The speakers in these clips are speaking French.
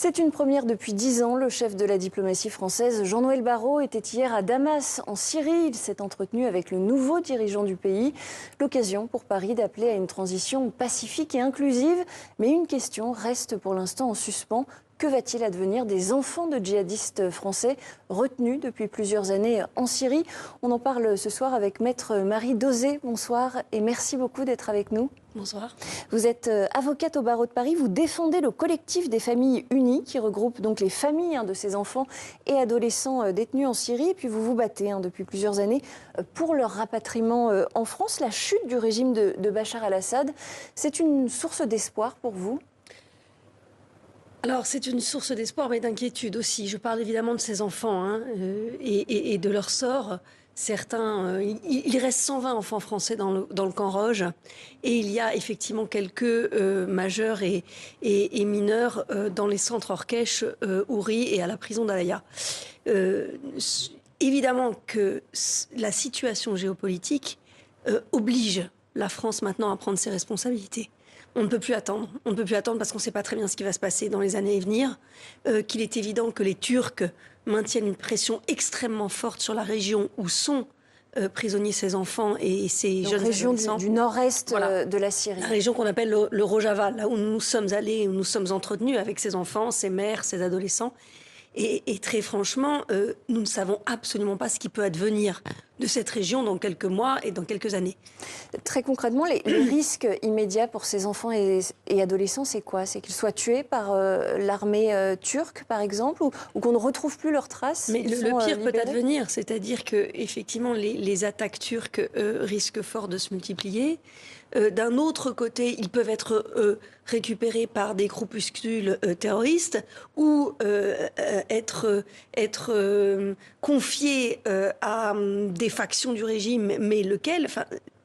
C'est une première depuis 10 ans. Le chef de la diplomatie française, Jean-Noël Barrot, était hier à Damas, en Syrie. Il s'est entretenu avec le nouveau dirigeant du pays. L'occasion pour Paris d'appeler à une transition pacifique et inclusive. Mais une question reste pour l'instant en suspens. Que va-t-il advenir des enfants de djihadistes français retenus depuis plusieurs années en Syrie? On en parle ce soir avec Maître Marie Dauzé. Bonsoir et merci beaucoup d'être avec nous. Bonsoir. Vous êtes avocate au barreau de Paris. Vous défendez le collectif des familles unies qui regroupe donc les familles de ces enfants et adolescents détenus en Syrie. Et puis vous vous battez depuis plusieurs années pour leur rapatriement en France. La chute du régime de Bachar el-Assad, c'est une source d'espoir pour vous? Alors, c'est une source d'espoir, mais d'inquiétude aussi. Je parle évidemment de ces enfants et de leur sort. Certains, il reste 120 enfants français dans le camp Rouge, et il y a effectivement quelques majeurs et mineurs dans les centres Orkesh, Ouri et à la prison d'Alaya. Évidemment que la situation géopolitique oblige la France maintenant à prendre ses responsabilités. On ne peut plus attendre. On ne peut plus attendre parce qu'on ne sait pas très bien ce qui va se passer dans les années à venir. Qu'il est évident que les Turcs maintiennent une pression extrêmement forte sur la région où sont prisonniers ces enfants et ces jeunes région adolescents. Du nord-est de la Syrie. La région qu'on appelle le Rojava, là où nous sommes allés, où nous sommes entretenus avec ces enfants, ces mères, ces adolescents. Et très franchement, nous ne savons absolument pas ce qui peut advenir de cette région dans quelques mois et dans quelques années. Très concrètement, les risques immédiats pour ces enfants et adolescents, c'est quoi? C'est qu'ils soient tués par l'armée turque, par exemple, ou qu'on ne retrouve plus leurs traces? Mais le pire peut advenir, c'est-à-dire que effectivement, les attaques turques risquent fort de se multiplier. D'un autre côté, ils peuvent être récupérés par des groupuscules terroristes ou être confiés à des factions du régime, mais lequel,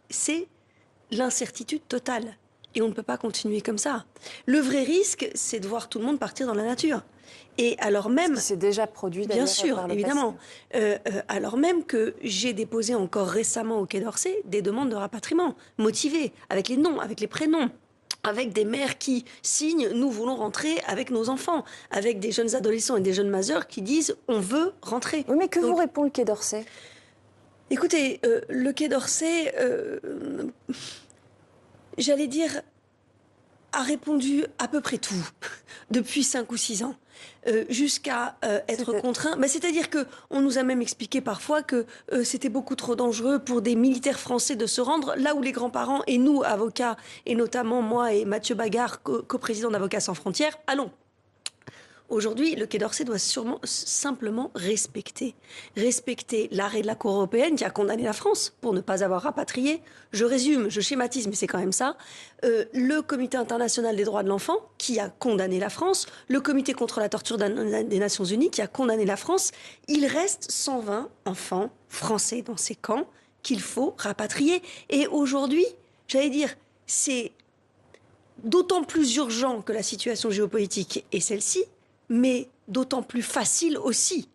c'est l'incertitude totale. Et on ne peut pas continuer comme ça. Le vrai risque, c'est de voir tout le monde partir dans la nature. Et alors même, c'est déjà produit bien sûr, évidemment. Alors même que j'ai déposé encore récemment au Quai d'Orsay des demandes de rapatriement motivées, avec les noms, avec les prénoms, avec des mères qui signent « nous voulons rentrer avec nos enfants », avec des jeunes adolescents et des jeunes majeurs qui disent « on veut rentrer ». Oui, mais que vous répond le Quai d'Orsay? Écoutez, le Quai d'Orsay, j'allais dire, a répondu à peu près tout depuis 5 ou 6 ans. Jusqu'à être contraint. C'est-à-dire qu'on nous a même expliqué parfois que c'était beaucoup trop dangereux pour des militaires français de se rendre là où les grands-parents et nous, avocats, et notamment moi et Mathieu Bagard, coprésident d'Avocats sans frontières, allons. Aujourd'hui, le Quai d'Orsay doit simplement respecter l'arrêt de la Cour européenne qui a condamné la France pour ne pas avoir rapatrié. Je résume, je schématise, mais c'est quand même ça. Le Comité international des droits de l'enfant qui a condamné la France. Le Comité contre la torture des Nations Unies qui a condamné la France. Il reste 120 enfants français dans ces camps qu'il faut rapatrier. Et aujourd'hui, j'allais dire, c'est d'autant plus urgent que la situation géopolitique est celle-ci, mais d'autant plus facile aussi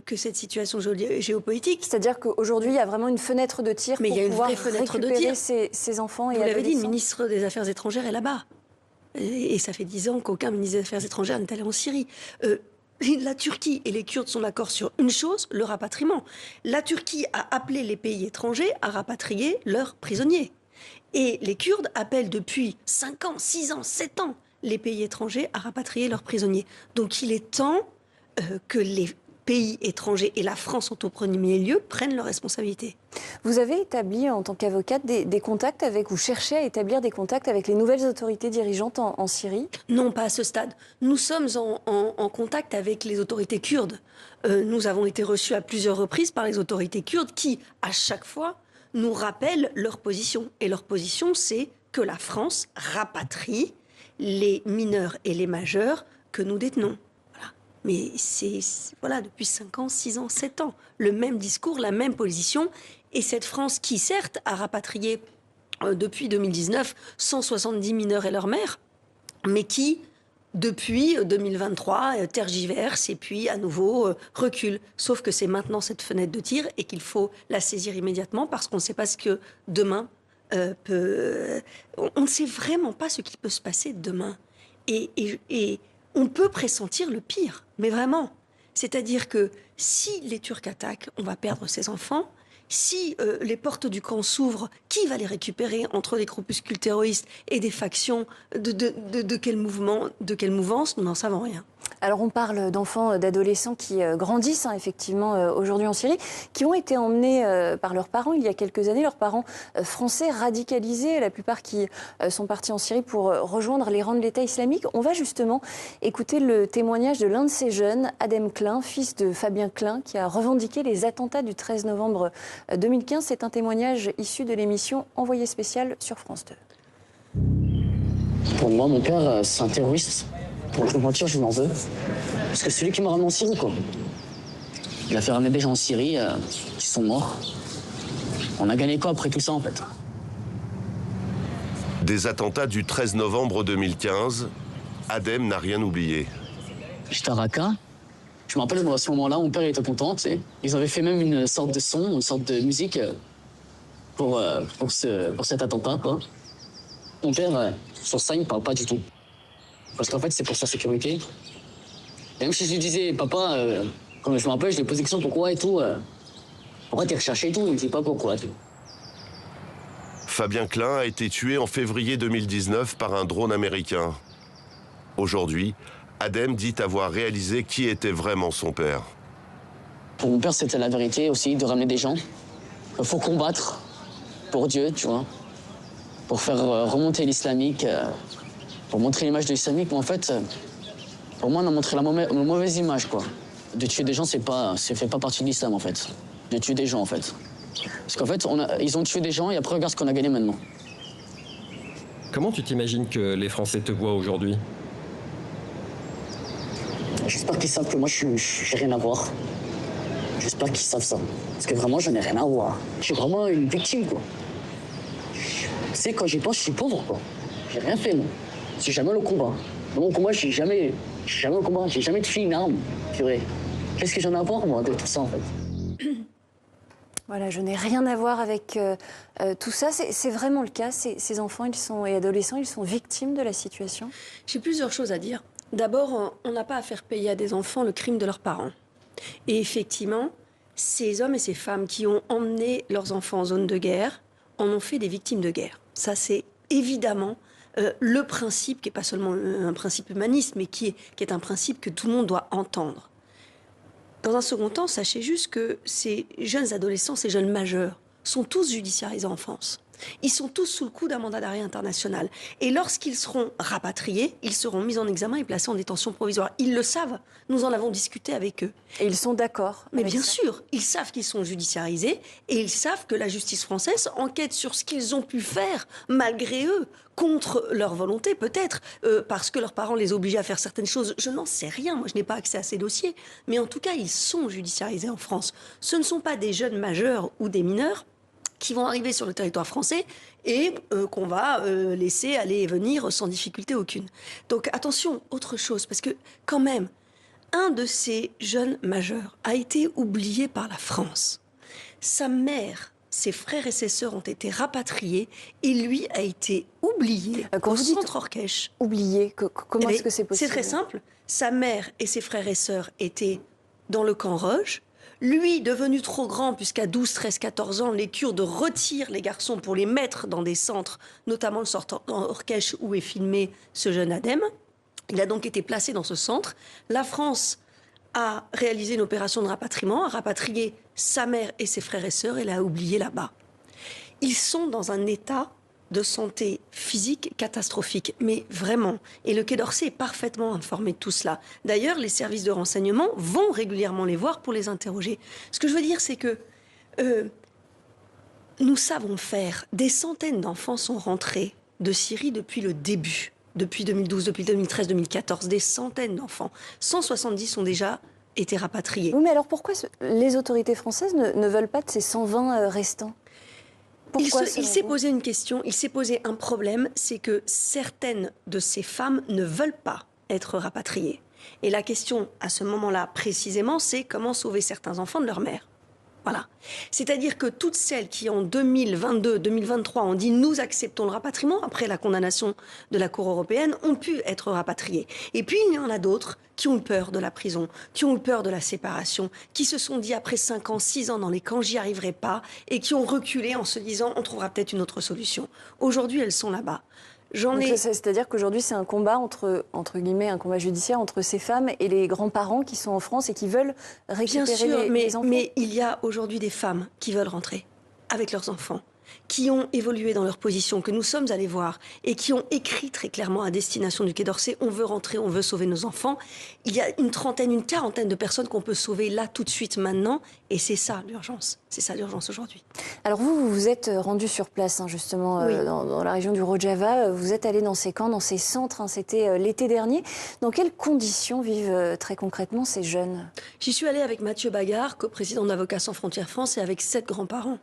que cette situation géopolitique. C'est-à-dire qu'aujourd'hui, il y a vraiment une fenêtre de tir pour pouvoir récupérer ces enfants et adolescents. Vous l'avez dit, le ministre des Affaires étrangères est là-bas. Et ça fait 10 ans qu'aucun ministre des Affaires étrangères n'est allé en Syrie. La Turquie et les Kurdes sont d'accord sur une chose, le rapatriement. La Turquie a appelé les pays étrangers à rapatrier leurs prisonniers. Et les Kurdes appellent depuis 5 ans, 6 ans, 7 ans les pays étrangers à rapatrier leurs prisonniers. Donc il est temps que les pays étrangers et la France en tout premier lieu prennent leurs responsabilités. Vous avez établi en tant qu'avocate des contacts avec, ou cherché à établir des contacts avec les nouvelles autorités dirigeantes en Syrie? Non, pas à ce stade. Nous sommes en contact avec les autorités kurdes. Nous avons été reçus à plusieurs reprises par les autorités kurdes qui, à chaque fois, nous rappellent leur position. Et leur position, c'est que la France rapatrie les mineurs et les majeurs que nous détenons. Voilà. Mais c'est depuis 5 ans, 6 ans, 7 ans. Le même discours, la même position. Et cette France qui, certes, a rapatrié depuis 2019 170 mineurs et leurs mères, mais qui, depuis 2023, tergiverse et puis à nouveau recule. Sauf que c'est maintenant cette fenêtre de tir et qu'il faut la saisir immédiatement parce qu'on ne sait pas ce que demain on ne sait vraiment pas ce qui peut se passer demain. Et on peut pressentir le pire, mais vraiment. C'est-à-dire que si les Turcs attaquent, on va perdre ces enfants. Si les portes du camp s'ouvrent, qui va les récupérer entre des groupuscules terroristes et des factions de quel mouvement, de quelle mouvance? Nous n'en savons rien. Alors on parle d'enfants, d'adolescents qui grandissent effectivement aujourd'hui en Syrie, qui ont été emmenés par leurs parents il y a quelques années, leurs parents français radicalisés, la plupart qui sont partis en Syrie pour rejoindre les rangs de l'État islamique. On va justement écouter le témoignage de l'un de ces jeunes, Adem Klein, fils de Fabien Klein, qui a revendiqué les attentats du 13 novembre 2015. C'est un témoignage issu de l'émission Envoyé spécial sur France 2. Pour moi, mon père, c'est un terroriste. Pour le mentir, je m'en veux. Parce que c'est lui qui m'a ramené en Syrie, quoi. Il a fait ramener des gens en Syrie qui sont morts. On a gagné quoi après tout ça, en fait? Des attentats du 13 novembre 2015, Adem n'a rien oublié. J'étais à Raqqa. Je me rappelle, à ce moment-là, mon père était content, tu sais. Ils avaient fait même une sorte de son, une sorte de musique pour cet attentat, quoi. Mon père, sur ça, il ne parle pas du tout. Parce qu'en fait, c'est pour sa sécurité. Et même si je lui disais, papa, quand je me rappelle, je lui ai posé la question pourquoi et tout. Pourquoi t'es recherché et tout? Il me dit pas pourquoi. Tout. Fabien Klein a été tué en février 2019 par un drone américain. Aujourd'hui, Adem dit avoir réalisé qui était vraiment son père. Pour mon père, c'était la vérité aussi, de ramener des gens. Il faut combattre pour Dieu, tu vois. Pour faire remonter l'islamique. Pour montrer l'image de l'islamique, mais en fait, pour moi, on a montré la mauvaise image, quoi. De tuer des gens, ça fait pas partie de l'islam, en fait. De tuer des gens, en fait. Parce qu'en fait, ils ont tué des gens et après, regarde ce qu'on a gagné maintenant. Comment tu t'imagines que les Français te voient aujourd'hui? J'espère qu'ils savent que moi, j'ai rien à voir. J'espère qu'ils savent ça. Parce que vraiment, je n'ai rien à voir. Je suis vraiment une victime, quoi. Tu sais, quand j'y pense, je suis pauvre, quoi. J'ai rien fait, moi. J'ai jamais le combat. Dans mon combat, j'ai jamais au combat. J'ai jamais touché une arme. Purée. Qu'est-ce que j'en ai à voir, moi, de tout ça, en fait? Voilà, je n'ai rien à voir avec tout ça. C'est vraiment le cas. Ces enfants et adolescents, ils sont victimes de la situation. J'ai plusieurs choses à dire. D'abord, on n'a pas à faire payer à des enfants le crime de leurs parents. Et effectivement, ces hommes et ces femmes qui ont emmené leurs enfants en zone de guerre en ont fait des victimes de guerre. Ça, c'est évidemment le principe, qui n'est pas seulement un principe humaniste, mais qui est un principe que tout le monde doit entendre. Dans un second temps, sachez juste que ces jeunes adolescents, ces jeunes majeurs, sont tous judiciarisés en France. Ils sont tous sous le coup d'un mandat d'arrêt international. Et lorsqu'ils seront rapatriés, ils seront mis en examen et placés en détention provisoire. Ils le savent. Nous en avons discuté avec eux. Et ils sont d'accord. Mais bien sûr, ils savent qu'ils sont judiciarisés et ils savent que la justice française enquête sur ce qu'ils ont pu faire, malgré eux, contre leur volonté peut-être, parce que leurs parents les obligeaient à faire certaines choses. Je n'en sais rien, moi je n'ai pas accès à ces dossiers. Mais en tout cas, ils sont judiciarisés en France. Ce ne sont pas des jeunes majeurs ou des mineurs qui vont arriver sur le territoire français et qu'on va laisser aller et venir sans difficulté aucune. Donc attention, autre chose, parce que quand même, un de ces jeunes majeurs a été oublié par la France. Sa mère, ses frères et ses sœurs ont été rapatriés et lui a été oublié au centre Orkesh. Oublié, comment est-ce que c'est possible? C'est très simple. Sa mère et ses frères et sœurs étaient dans le camp Roche. Lui, devenu trop grand, puisqu'à 12, 13, 14 ans, les Kurdes retirent les garçons pour les mettre dans des centres, notamment le centre Orkesh où est filmé ce jeune Adem. Il a donc été placé dans ce centre. La France a réalisé une opération de rapatriement, a rapatrié sa mère et ses frères et sœurs et l'a oublié là-bas. Ils sont dans un état de santé physique catastrophique, mais vraiment. Et le Quai d'Orsay est parfaitement informé de tout cela. D'ailleurs, les services de renseignement vont régulièrement les voir pour les interroger. Ce que je veux dire, c'est que nous savons faire. Des centaines d'enfants sont rentrés de Syrie depuis le début, depuis 2012, depuis 2013, 2014. Des centaines d'enfants. 170 ont déjà été rapatriés. Oui, mais alors pourquoi les autorités françaises ne veulent pas de ces 120 restants? Il s'est posé une question, il s'est posé un problème, c'est que certaines de ces femmes ne veulent pas être rapatriées. Et la question, à ce moment-là, précisément, c'est comment sauver certains enfants de leur mère. Voilà. C'est-à-dire que toutes celles qui, en 2022, 2023, ont dit « nous acceptons le rapatriement » après la condamnation de la Cour européenne, ont pu être rapatriées. Et puis, il y en a d'autres qui ont eu peur de la prison, qui ont eu peur de la séparation, qui se sont dit après 5 ans, 6 ans dans les camps, j'y arriverai pas, et qui ont reculé en se disant « on trouvera peut-être une autre solution ». Aujourd'hui, elles sont là-bas. C'est-à-dire qu'aujourd'hui, c'est un combat entre guillemets, un combat judiciaire entre ces femmes et les grands-parents qui sont en France et qui veulent récupérer les enfants. Mais il y a aujourd'hui des femmes qui veulent rentrer avec leurs enfants, qui ont évolué dans leur position, que nous sommes allés voir, et qui ont écrit très clairement à destination du Quai d'Orsay, on veut rentrer, on veut sauver nos enfants. Il y a une quarantaine de personnes qu'on peut sauver là, tout de suite, maintenant, et c'est ça l'urgence. C'est ça l'urgence aujourd'hui. Alors vous vous êtes rendu sur place, hein, justement, oui. dans la région du Rojava. Vous êtes allé dans ces camps, dans ces centres, hein, c'était l'été dernier. Dans quelles conditions vivent très concrètement ces jeunes? J'y suis allée avec Mathieu Bagard, co-président d'Avocats sans frontières France, et avec 7 grands-parents.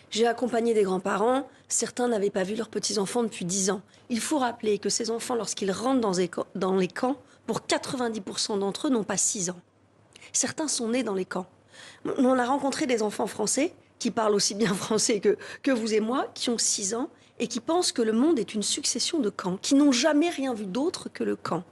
J'ai accompagné des grands-parents, certains n'avaient pas vu leurs petits-enfants depuis 10 ans. Il faut rappeler que ces enfants, lorsqu'ils rentrent dans les camps, pour 90% d'entre eux n'ont pas 6 ans. Certains sont nés dans les camps. On a rencontré des enfants français, qui parlent aussi bien français que vous et moi, qui ont 6 ans, et qui pensent que le monde est une succession de camps, qui n'ont jamais rien vu d'autre que le camp.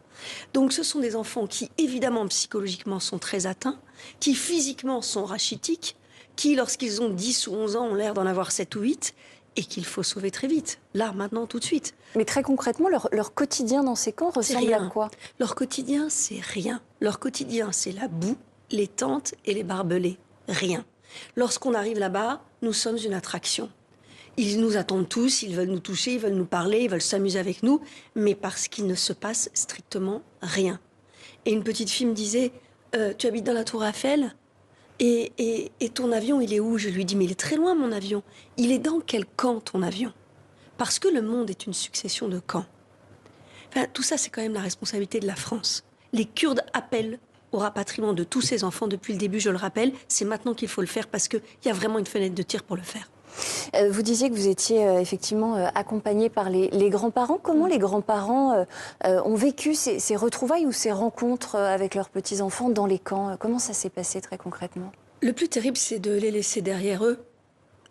Donc ce sont des enfants qui, évidemment, psychologiquement, sont très atteints, qui, physiquement, sont rachitiques, qui, lorsqu'ils ont 10 ou 11 ans, ont l'air d'en avoir 7 ou 8, et qu'il faut sauver très vite, là, maintenant, tout de suite. Mais très concrètement, leur quotidien dans ces camps ressemble à quoi? Leur quotidien, c'est rien. Leur quotidien, c'est la boue, les tentes et les barbelés. Rien. Lorsqu'on arrive là-bas, nous sommes une attraction. Ils nous attendent tous, ils veulent nous toucher, ils veulent nous parler, ils veulent s'amuser avec nous, mais parce qu'il ne se passe strictement rien. Et une petite fille me disait « Tu habites dans la Tour Eiffel ? Et ton avion, il est où ?» Je lui dis « Mais il est très loin, mon avion. Il est dans quel camp, ton avion ?» Parce que le monde est une succession de camps. Enfin, tout ça, c'est quand même la responsabilité de la France. Les Kurdes appellent au rapatriement de tous ces enfants depuis le début, je le rappelle. C'est maintenant qu'il faut le faire parce qu'il y a vraiment une fenêtre de tir pour le faire. Vous disiez que vous étiez effectivement accompagné par les grands-parents. Comment les grands-parents ont vécu ces retrouvailles ou ces rencontres avec leurs petits-enfants dans les camps? Comment ça s'est passé très concrètement? Le plus terrible, c'est de les laisser derrière eux.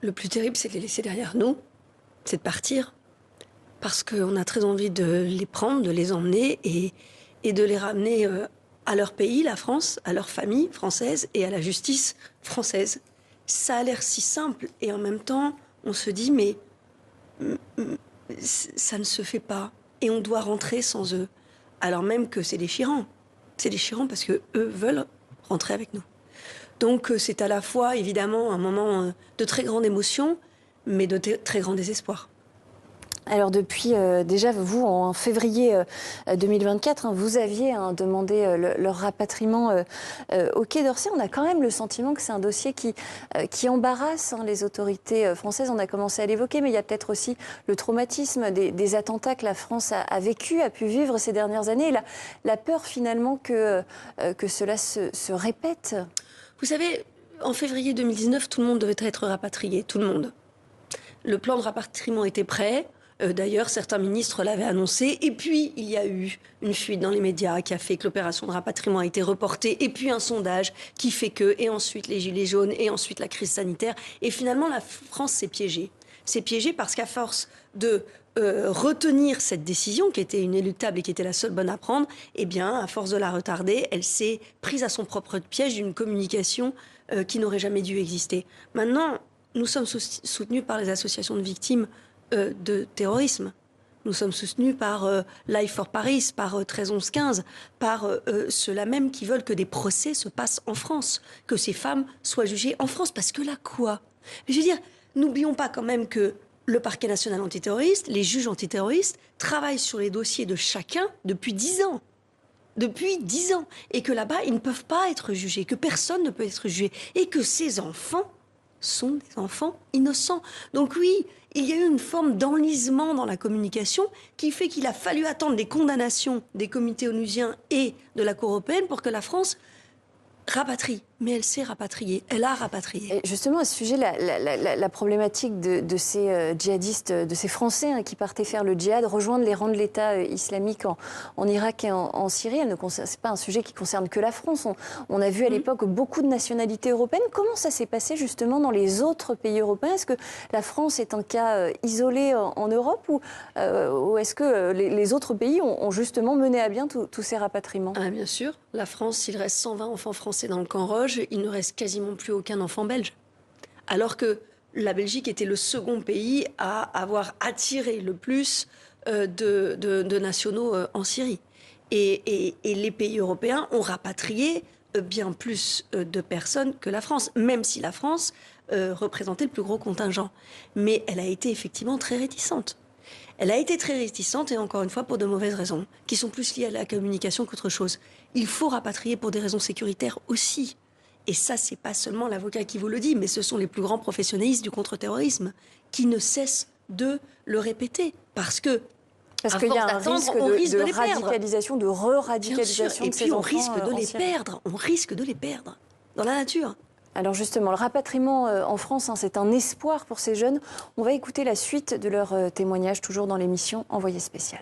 Le plus terrible, c'est de les laisser derrière nous. C'est de partir. Parce qu'on a très envie de les prendre, de les emmener et de les ramener à leur pays, la France, à leur famille française et à la justice française. Ça a l'air si simple et en même temps, on se dit mais ça ne se fait pas et on doit rentrer sans eux. Alors même que c'est déchirant. C'est déchirant parce que eux veulent rentrer avec nous. Donc c'est à la fois évidemment un moment de très grande émotion, mais de très grand désespoir. Alors depuis, déjà, vous, en février 2024, vous aviez demandé leur rapatriement au Quai d'Orsay. On a quand même le sentiment que c'est un dossier qui embarrasse les autorités françaises. On a commencé à l'évoquer, mais il y a peut-être aussi le traumatisme des attentats que la France a vécu, a pu vivre ces dernières années. Et la peur finalement que cela se répète. Vous savez, en février 2019, tout le monde devait être rapatrié, tout le monde. Le plan de rapatriement était prêt. D'ailleurs, certains ministres l'avaient annoncé. Et puis, il y a eu une fuite dans les médias qui a fait que l'opération de rapatriement a été reportée. Et puis, un sondage qui fait que... Et ensuite, les gilets jaunes. Et ensuite, la crise sanitaire. Et finalement, la France s'est piégée. C'est piégée parce qu'à force de retenir cette décision, qui était inéluctable et qui était la seule bonne à prendre, eh bien, à force de la retarder, elle s'est prise à son propre piège d'une communication qui n'aurait jamais dû exister. Maintenant, nous sommes soutenus par les associations de victimes de terrorisme. Nous sommes soutenus par Life for Paris, par 13-11-15, par ceux-là même qui veulent que des procès se passent en France, que ces femmes soient jugées en France. Parce que là, quoi? Je veux dire, n'oublions pas quand même que le parquet national antiterroriste, les juges antiterroristes, travaillent sur les dossiers de chacun depuis 10 ans. Depuis 10 ans. Et que là-bas, ils ne peuvent pas être jugés, que personne ne peut être jugé. Et que ces enfants sont des enfants innocents. Donc oui, il y a eu une forme d'enlisement dans la communication qui fait qu'il a fallu attendre des condamnations des comités onusiens et de la Cour européenne pour que la France rapatrie. mais elle s'est rapatriée. Elle a rapatrié. Et justement, à ce sujet, la problématique de ces djihadistes, de ces Français qui partaient faire le djihad, rejoindre les rangs de l'État islamique en Irak et en Syrie, c'est pas un sujet qui concerne que la France. On a vu à l'époque beaucoup de nationalités européennes. Comment ça s'est passé justement dans les autres pays européens? Est-ce que la France est un cas isolé en Europe ou est-ce que les autres pays ont justement mené à bien tous ces rapatriements? Bien sûr. La France, il reste 120 enfants français dans le camp Roche, il ne reste quasiment plus aucun enfant belge. Alors que la Belgique était le second pays à avoir attiré le plus de nationaux en Syrie. Et les pays européens ont rapatrié bien plus de personnes que la France, même si la France représentait le plus gros contingent. Mais elle a été effectivement très réticente. Elle a été très réticente et encore une fois pour de mauvaises raisons, qui sont plus liées à la communication qu'autre chose. Il faut rapatrier pour des raisons sécuritaires aussi. Et ça, c'est pas seulement l'avocat qui vous le dit, mais ce sont les plus grands professionnalistes du contre-terrorisme qui ne cessent de le répéter. Parce qu'il y a un risque de radicalisation, de re-radicalisation de ces enfants. Et puis on risque de les perdre. On risque de les perdre dans la nature. Alors justement, le rapatriement en France, c'est un espoir pour ces jeunes. On va écouter la suite de leur témoignage, toujours dans l'émission Envoyé spécial.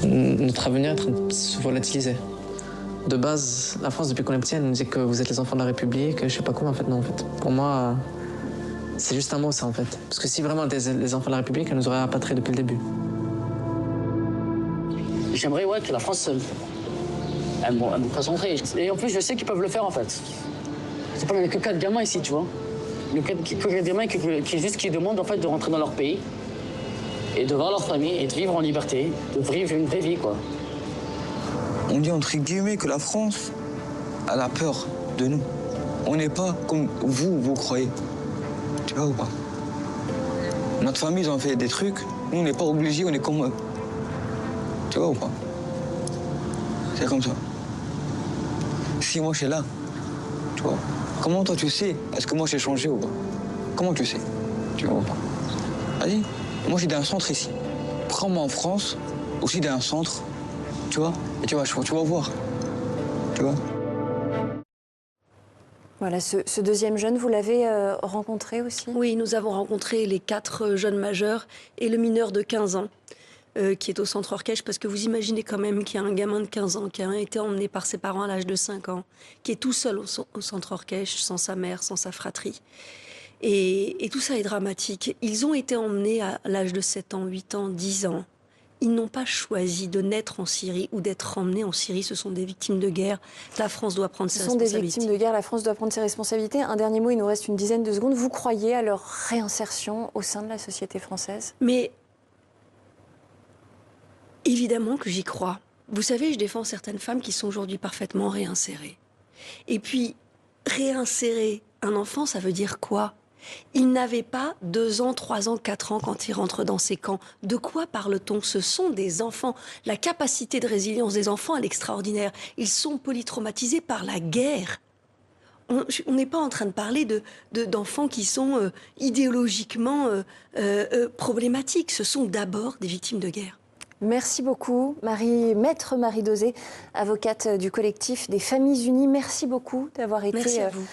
Notre avenir est en train de se volatiliser. De base, la France, depuis qu'on est petit, elle nous dit que vous êtes les enfants de la République, je sais pas comment, en fait, non, en fait. Pour moi, c'est juste un mot, ça, en fait. Parce que si vraiment on était les enfants de la République, elle nous aurait rapatriés depuis le début. J'aimerais, que la France, elle me fasse rentrer. Et en plus, je sais qu'ils peuvent le faire, en fait. C'est pas, il n'y a que 4 gamins ici, tu vois. Il n'y a que 4 gamins qui demandent, en fait, de rentrer dans leur pays et de voir leur famille et de vivre en liberté, de vivre une vraie vie, quoi. On dit entre guillemets que la France, elle a peur de nous. On n'est pas comme vous croyez. Tu vois ou pas? Notre famille, ils ont fait des trucs. Nous, on n'est pas obligés, on est comme eux. Tu vois ou pas? C'est comme ça. Si moi, je suis là, tu vois. Comment toi, tu sais? Est-ce que moi, j'ai changé ou pas? Comment tu sais? Tu vois ou pas? Vas-y. Moi, j'ai un centre ici. Prends-moi en France, aussi d'un centre. Tu vois? Et tu vas voir. Tu vois? Voilà, ce deuxième jeune, vous l'avez rencontré aussi? Oui, nous avons rencontré les 4 jeunes majeurs et le mineur de 15 ans qui est au centre Orkèche, parce que vous imaginez quand même qu'il y a un gamin de 15 ans qui a été emmené par ses parents à l'âge de 5 ans, qui est tout seul au centre Orkèche, sans sa mère, sans sa fratrie. Et tout ça est dramatique. Ils ont été emmenés à l'âge de 7 ans, 8 ans, 10 ans. Ils n'ont pas choisi de naître en Syrie ou d'être emmenés en Syrie. Ce sont des victimes de guerre. La France doit prendre ses responsabilités. Ce sont des victimes de guerre. La France doit prendre ses responsabilités. Un dernier mot, il nous reste une dizaine de secondes. Vous croyez à leur réinsertion au sein de la société française? Mais évidemment que j'y crois. Vous savez, je défends certaines femmes qui sont aujourd'hui parfaitement réinsérées. Et puis, réinsérer un enfant, ça veut dire quoi? Ils n'avaient pas 2 ans, 3 ans, 4 ans quand ils rentrent dans ces camps. De quoi parle-t-on? Ce sont des enfants. La capacité de résilience des enfants, elle est extraordinaire. Ils sont polytraumatisés par la guerre. On n'est pas en train de parler d'enfants qui sont idéologiquement problématiques. Ce sont d'abord des victimes de guerre. Merci beaucoup, Maître Marie Dauzé, avocate du collectif des Familles Unies. Merci beaucoup d'avoir été avec nous.